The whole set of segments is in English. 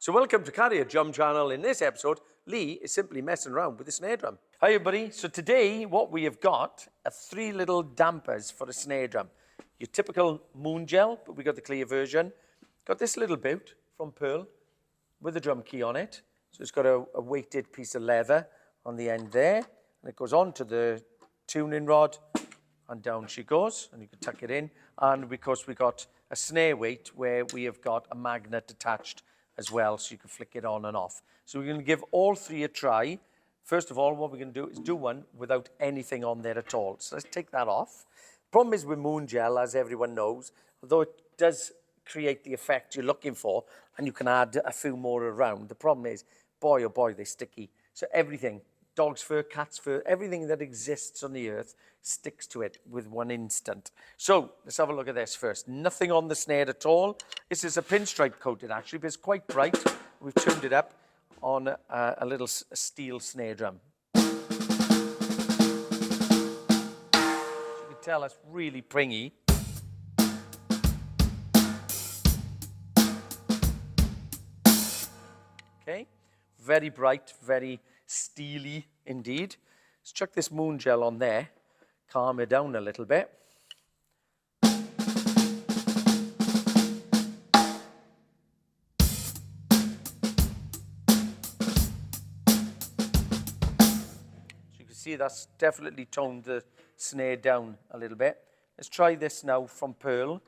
So welcome to Carrier Drum Channel. In this episode, Lee is simply messing around with the snare drum. Hi everybody. So today what we have got are 3 little dampers for a snare drum. Your typical moon gel, but we got the clear version. Got this little boot from Pearl with a drum key on it. So it's got a weighted piece of leather on the end there. And it goes onto the tuning rod and down she goes. And you can tuck it in. And because we got a snare weight where we have got a magnet attached as well, so you can flick it on and off. So we're going to give all 3 a try. First of all, what we're going to do is do one without anything on there at all. So let's take that off. Problem is with moon gel, as everyone knows, although it does create the effect you're looking for, and you can add a few more around, the problem is, boy oh boy, they're sticky. So everything, dog's fur, cat's fur, everything that exists on the earth sticks to it with one instant. So let's have a look at this first. Nothing on the snare at all. This is a pinstripe coated actually, but it's quite bright. We've tuned it up on a little steel snare drum. As you can tell, that's really pringy. Okay, very bright, very steely indeed. Let's chuck this moon gel on there, calm it down a little bit. As you can see, that's definitely toned the snare down a little bit. Let's try this now from Pearl.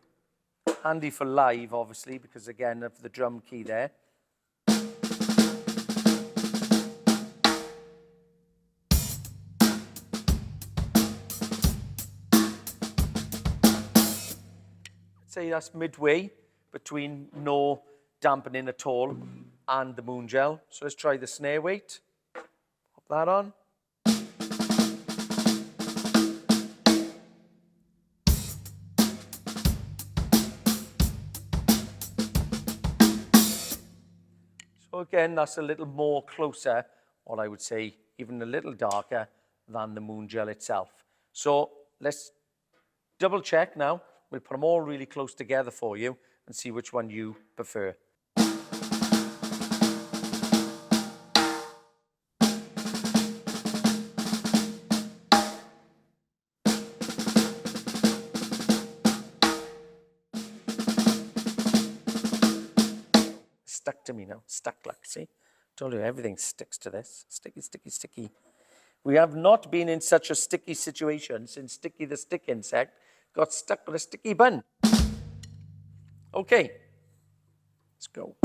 Handy for live, obviously, because again of the drum key there. Say that's midway between no dampening at all and the moon gel. So let's try the snare weight. Pop that on. So again, that's a little more closer, or I would say even a little darker than the moon gel itself. So let's double check now. We'll put them all really close together for you and see which one you prefer. Stuck to me now, stuck like, see? Told you everything sticks to this. Sticky, sticky, sticky. We have not been in such a sticky situation since Sticky the Stick insect got stuck with a sticky bun. Okay, let's go.